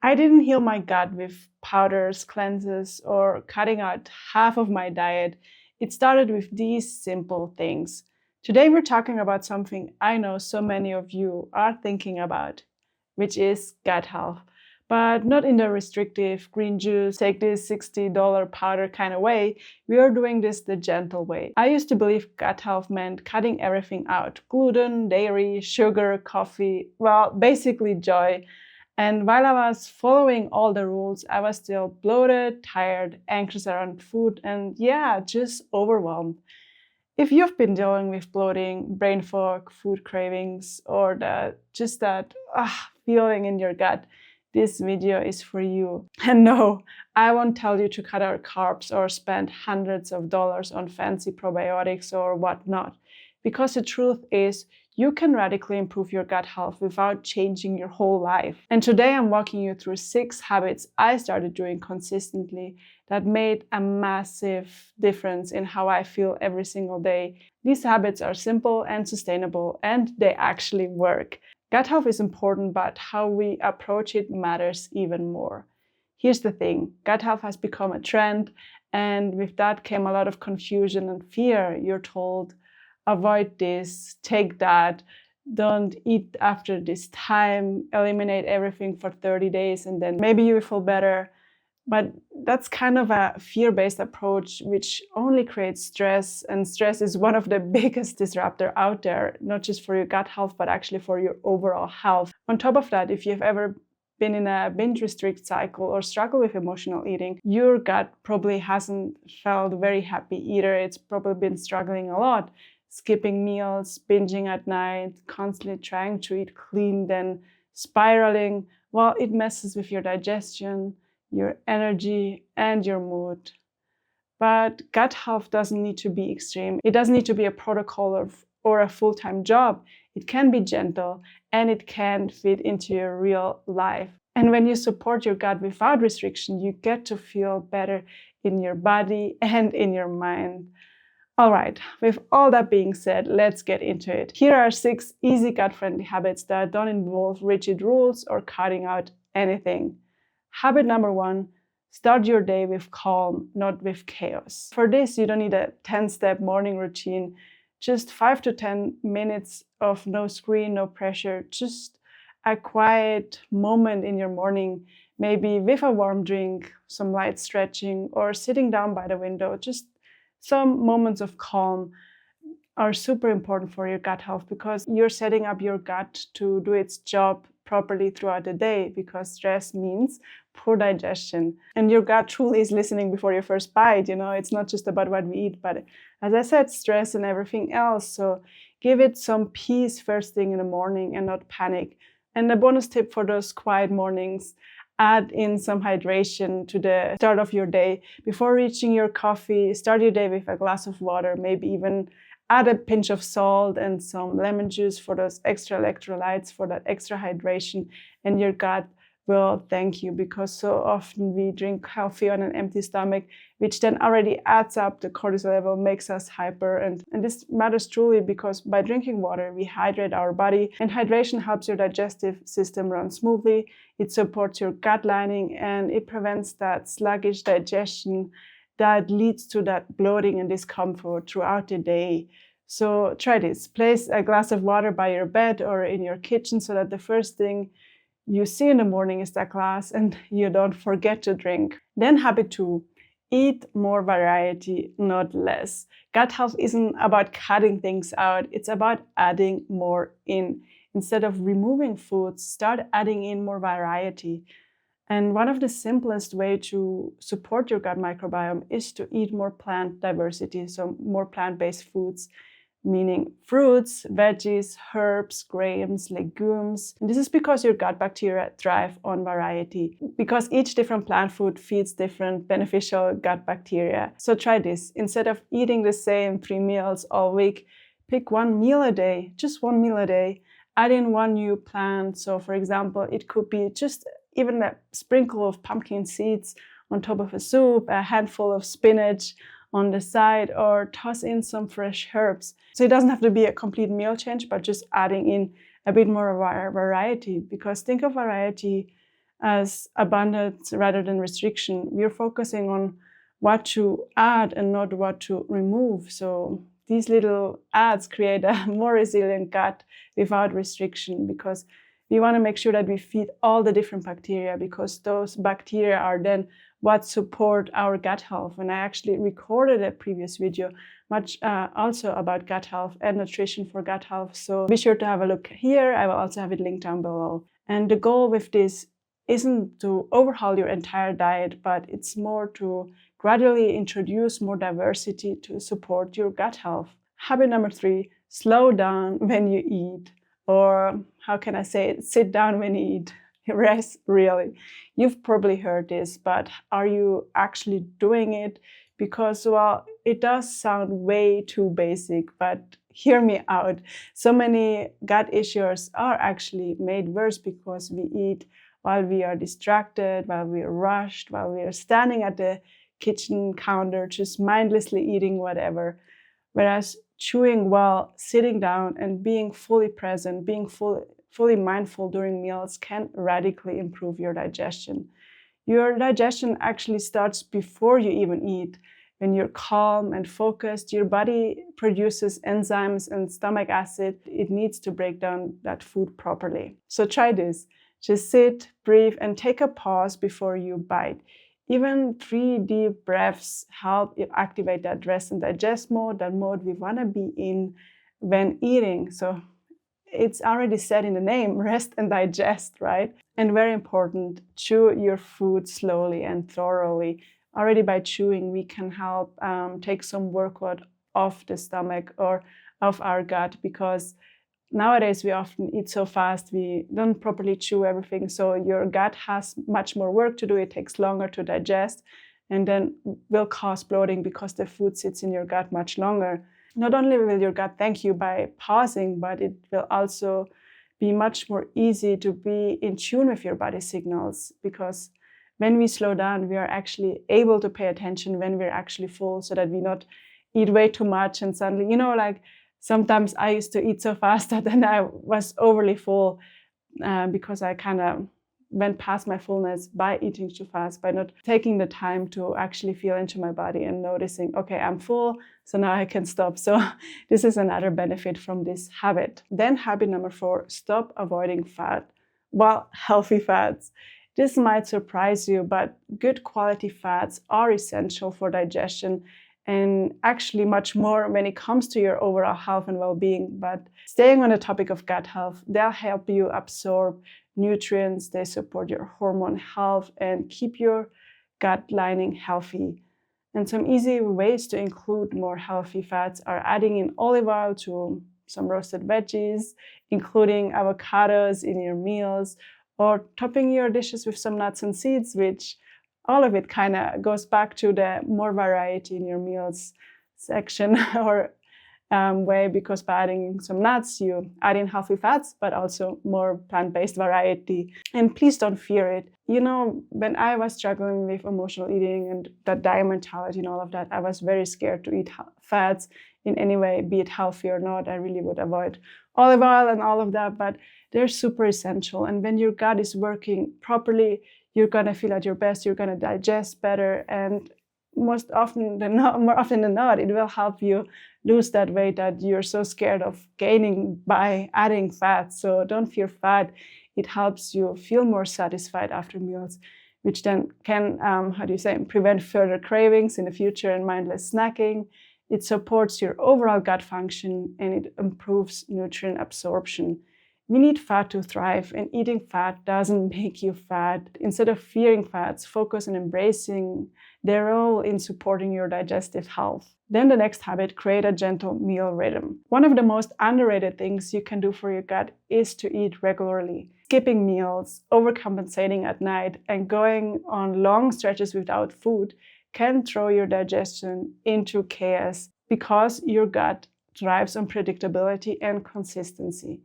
I didn't heal my gut with powders, cleanses, or cutting out half of my diet. It started with these simple things. Today we're talking about something I know so many of you are thinking about, which is gut health. But not in the restrictive green juice, take this $60 powder kind of way. We are doing this the gentle way. I used to believe gut health meant cutting everything out: gluten, dairy, sugar, coffee, well, basically joy. And while I was following all the rules, I was still bloated, tired, anxious around food, and yeah, just overwhelmed. If you've been dealing with bloating, brain fog, food cravings, or that feeling in your gut, this video is for you. And no, I won't tell you to cut out carbs or spend hundreds of dollars on fancy probiotics or whatnot. Because the truth is, you can radically improve your gut health without changing your whole life. And today I'm walking you through 6 habits I started doing consistently that made a massive difference in how I feel every single day. These habits are simple and sustainable, and they actually work. Gut health is important, but how we approach it matters even more. Here's the thing: gut health has become a trend, and with that came a lot of confusion and fear. You're told, avoid this, take that, don't eat after this time, eliminate everything for 30 days, and then maybe you will feel better. But that's kind of a fear-based approach, which only creates stress. And stress is one of the biggest disruptors out there, not just for your gut health, but actually for your overall health. On top of that, if you've ever been in a binge-restrict cycle or struggle with emotional eating, your gut probably hasn't felt very happy either. It's probably been struggling a lot. Skipping meals, binging at night, constantly trying to eat clean, then spiraling. Well, it messes with your digestion, your energy, and your mood. But gut health doesn't need to be extreme. It doesn't need to be a protocol or a full-time job. It can be gentle, and it can fit into your real life. And when you support your gut without restriction, you get to feel better in your body and in your mind. All right, with all that being said, let's get into it. Here are 6 easy gut-friendly habits that don't involve rigid rules or cutting out anything. Habit number 1, start your day with calm, not with chaos. For this, you don't need a 10-step morning routine, just 5 to 10 minutes of no screen, no pressure, just a quiet moment in your morning, maybe with a warm drink, some light stretching, or sitting down by the window. Just some moments of calm are super important for your gut health, because you're setting up your gut to do its job properly throughout the day, because stress means poor digestion. And your gut truly is listening before your first bite. It's not just about what we eat, but as I said, stress and everything else. So give it some peace first thing in the morning and not panic. And a bonus tip for those quiet mornings: add in some hydration to the start of your day. Before reaching your coffee, start your day with a glass of water, maybe even add a pinch of salt and some lemon juice for those extra electrolytes, for that extra hydration, and your gut will thank you, because so often we drink coffee on an empty stomach, which then already adds up the cortisol level, makes us hyper. And this matters truly, because by drinking water, we hydrate our body, and hydration helps your digestive system run smoothly. It supports your gut lining, and it prevents that sluggish digestion that leads to that bloating and discomfort throughout the day. So try this. Place a glass of water by your bed or in your kitchen, so that the first thing you see in the morning is that glass and you don't forget to drink. Then habit 2, eat more variety, not less. Gut health isn't about cutting things out, it's about adding more in. Instead of removing foods, start adding in more variety. And one of the simplest ways to support your gut microbiome is to eat more plant diversity, so more plant-based foods, meaning fruits, veggies, herbs, grains, legumes. And this is because your gut bacteria thrive on variety, because each different plant food feeds different beneficial gut bacteria. So try this. Instead of eating the same 3 meals all week, pick 1 meal a day, just 1 meal a day. Add in 1 new plant. So for example, it could be just even a sprinkle of pumpkin seeds on top of a soup, a handful of spinach on the side, or toss in some fresh herbs. So it doesn't have to be a complete meal change, but just adding in a bit more variety, because think of variety as abundance rather than restriction. We're focusing on what to add and not what to remove. So these little adds create a more resilient gut without restriction, because we want to make sure that we feed all the different bacteria, because those bacteria are then what support our gut health. And I actually recorded a previous video much also about gut health and nutrition for gut health. So be sure to have a look here. I will also have it linked down below. And the goal with this isn't to overhaul your entire diet, but it's more to gradually introduce more diversity to support your gut health. Habit number 3, slow down when you eat. Or how can I say it? Sit down when you eat. Rest, really. You've probably heard this, but are you actually doing it? Because, well, it does sound way too basic, but hear me out. So many gut issues are actually made worse because we eat while we are distracted, while we are rushed, while we are standing at the kitchen counter, just mindlessly eating whatever. Whereas chewing well, sitting down and being fully present, being fully mindful during meals can radically improve your digestion. Your digestion actually starts before you even eat. When you're calm and focused, your body produces enzymes and stomach acid it needs to break down that food properly. So try this. Just sit, breathe, and take a pause before you bite. Even 3 deep breaths help activate that rest and digest mode, that mode we want to be in when eating. So it's already said in the name, rest and digest, right? And very important, chew your food slowly and thoroughly. Already by chewing, we can help take some workload off the stomach or off our gut, because nowadays we often eat so fast, we don't properly chew everything. So your gut has much more work to do. It takes longer to digest and then will cause bloating because the food sits in your gut much longer. Not only will your gut thank you by pausing, but it will also be much more easy to be in tune with your body signals, because when we slow down, we are actually able to pay attention when we're actually full, so that we not eat way too much and suddenly, like sometimes I used to eat so fast that then I was overly full because I kind of went past my fullness by eating too fast, by not taking the time to actually feel into my body and noticing, okay, I'm full, so now I can stop. So this is another benefit from this habit. Then habit number 4, stop avoiding fat. Well, healthy fats. This might surprise you, but good quality fats are essential for digestion and actually much more when it comes to your overall health and well-being. But staying on the topic of gut health, they'll help you absorb nutrients, they support your hormone health and keep your gut lining healthy. And some easy ways to include more healthy fats are adding in olive oil to some roasted veggies, including avocados in your meals, or topping your dishes with some nuts and seeds, which all of it kind of goes back to the more variety in your meals section or way, because by adding some nuts, you add in healthy fats, but also more plant-based variety. And please don't fear it. When I was struggling with emotional eating and that diet mentality and all of that, I was very scared to eat fats in any way, be it healthy or not. I really would avoid olive oil and all of that, but they're super essential. And when your gut is working properly, you're going to feel at your best, you're going to digest better, and more often than not, it will help you lose that weight that you're so scared of gaining by adding fat. So don't fear fat. It helps you feel more satisfied after meals, which then can, prevent further cravings in the future and mindless snacking. It supports your overall gut function and it improves nutrient absorption. We need fat to thrive, and eating fat doesn't make you fat. Instead of fearing fats, focus on embracing their role in supporting your digestive health. Then the next habit, create a gentle meal rhythm. One of the most underrated things you can do for your gut is to eat regularly. Skipping meals, overcompensating at night, and going on long stretches without food can throw your digestion into chaos, because your gut thrives on predictability and consistency.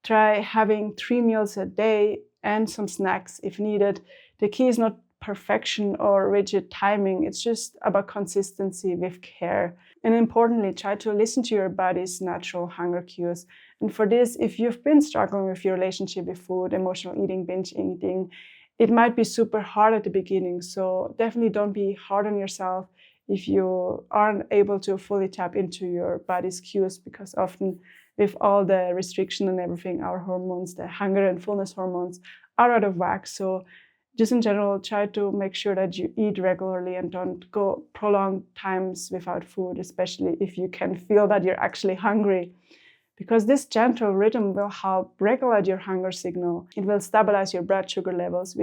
Try having 3 meals a day and some snacks if needed. The key is not perfection or rigid timing. It's just about consistency with care. And importantly, try to listen to your body's natural hunger cues. And for this, if you've been struggling with your relationship with food, emotional eating, binge eating, It might be super hard at the beginning, so definitely don't be hard on yourself if you aren't able to fully tap into your body's cues, because often with all the restriction and everything, our hormones, the hunger and fullness hormones, are out of whack. So just in general, try to make sure that you eat regularly and don't go prolonged times without food, especially if you can feel that you're actually hungry. Because this gentle rhythm will help regulate your hunger signal. It will stabilize your blood sugar levels,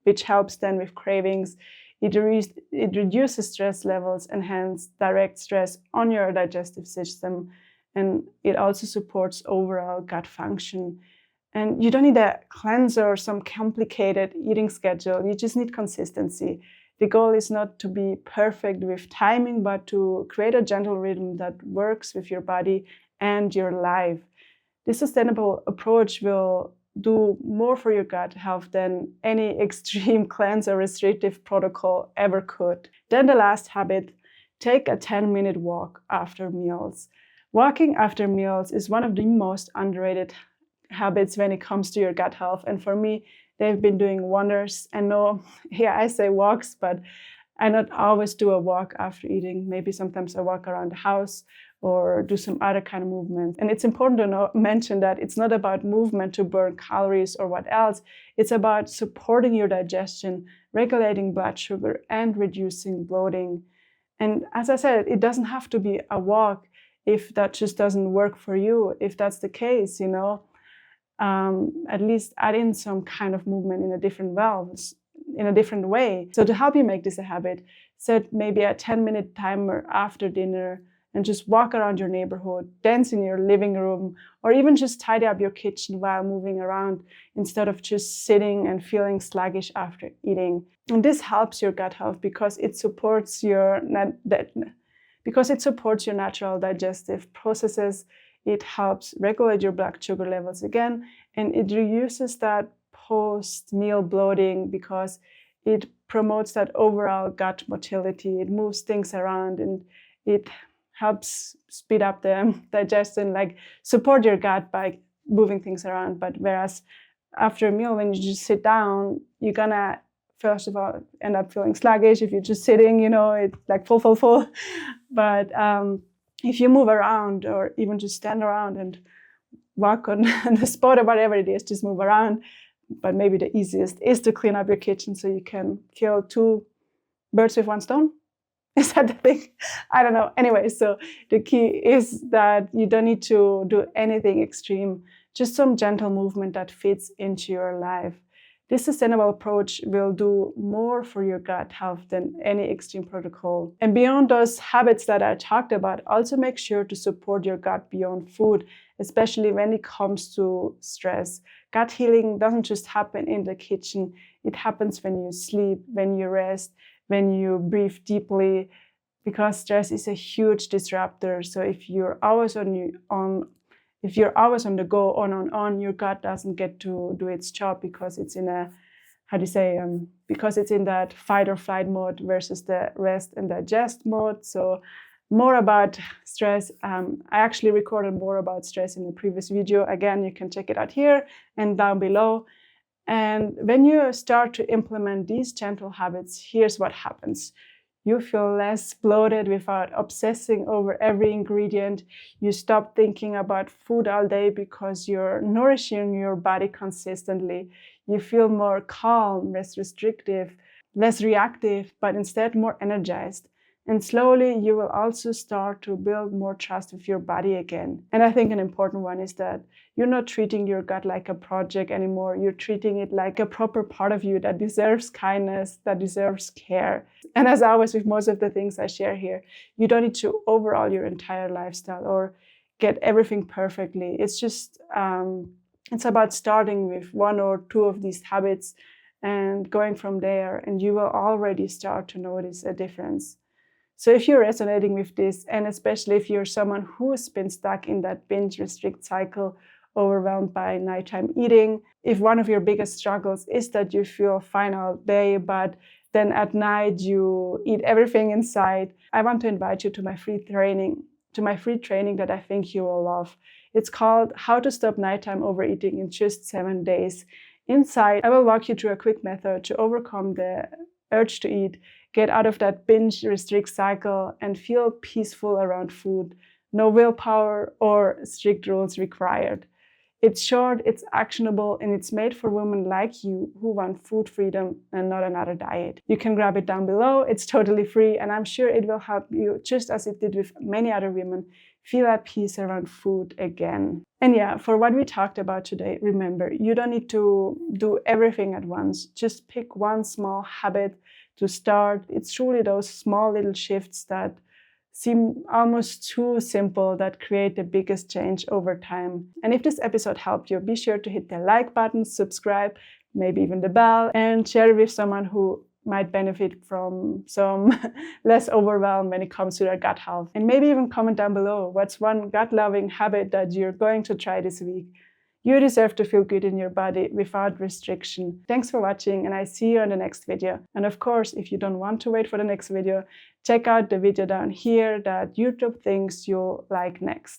which helps then with cravings. It reduces stress levels and hence direct stress on your digestive system. And it also supports overall gut function. And you don't need a cleanser or some complicated eating schedule. You just need consistency. The goal is not to be perfect with timing, but to create a gentle rhythm that works with your body and your life. This sustainable approach will do more for your gut health than any extreme cleanse or restrictive protocol ever could. Then the last habit, take a 10-minute walk after meals. Walking after meals is one of the most underrated habits when it comes to your gut health. And for me, they've been doing wonders. And no, yeah, I say walks, but I not always do a walk after eating. Maybe sometimes I walk around the house or do some other kind of movement. And it's important to mention that it's not about movement to burn calories or what else. It's about supporting your digestion, regulating blood sugar, and reducing bloating. And as I said, it doesn't have to be a walk if that just doesn't work for you. If that's the case, at least add in some kind of movement in a different way. So to help you make this a habit, set maybe a 10-minute timer after dinner and just walk around your neighborhood, dance in your living room, or even just tidy up your kitchen while moving around instead of just sitting and feeling sluggish after eating. And this helps your gut health because it supports your natural digestive processes. It helps regulate your blood sugar levels again, and it reduces that post-meal bloating because it promotes that overall gut motility. It moves things around and it helps speed up the digestion, like support your gut by moving things around. But whereas after a meal, when you just sit down, you're gonna first of all end up feeling sluggish. If you're just sitting, it's like full. But if you move around or even just stand around and walk on the spot or whatever it is, just move around. But maybe the easiest is to clean up your kitchen so you can kill 2 birds with 1 stone. Is that the thing? I don't know. Anyway, so the key is that you don't need to do anything extreme, just some gentle movement that fits into your life. This sustainable approach will do more for your gut health than any extreme protocol. And beyond those habits that I talked about, also make sure to support your gut beyond food, especially when it comes to stress. Gut healing doesn't just happen in the kitchen. It happens when you sleep, when you rest, when you breathe deeply, because stress is a huge disruptor. So if you're always on the go, on, your gut doesn't get to do its job because it's in because it's in that fight or flight mode versus the rest and digest mode. So more about stress. I actually recorded more about stress in the previous video. Again, you can check it out here and down below. And when you start to implement these gentle habits, here's what happens. You feel less bloated without obsessing over every ingredient. You stop thinking about food all day because you're nourishing your body consistently. You feel more calm, less restrictive, less reactive, but instead more energized. And slowly you will also start to build more trust with your body again. And I think an important one is that you're not treating your gut like a project anymore. You're treating it like a proper part of you that deserves kindness, that deserves care. And as always, with most of the things I share here, you don't need to overhaul your entire lifestyle or get everything perfectly. It's just, it's about starting with 1 or 2 of these habits and going from there, and you will already start to notice a difference. So if you're resonating with this, and especially if you're someone who's been stuck in that binge-restrict cycle, overwhelmed by nighttime eating, if one of your biggest struggles is that you feel fine all day, but then at night you eat everything in sight, I want to invite you to my free training, that I think you will love. It's called How to Stop Nighttime Overeating in Just 7 Days. Inside, I will walk you through a quick method to overcome the urge to eat, get out of that binge-restrict cycle, and feel peaceful around food. No willpower or strict rules required. It's short, it's actionable, and it's made for women like you who want food freedom and not another diet. You can grab it down below, it's totally free, and I'm sure it will help you, just as it did with many other women, feel at peace around food again. And yeah, for what we talked about today, remember, you don't need to do everything at once. Just pick one small habit to start. It's truly those small little shifts that seem almost too simple that create the biggest change over time. And if this episode helped you, be sure to hit the like button, subscribe, maybe even the bell, and share it with someone who might benefit from some less overwhelm when it comes to their gut health. And maybe even comment down below, what's one gut-loving habit that you're going to try this week? You deserve to feel good in your body without restriction. Thanks for watching, and I see you on the next video. And of course, if you don't want to wait for the next video, check out the video down here that YouTube thinks you'll like next.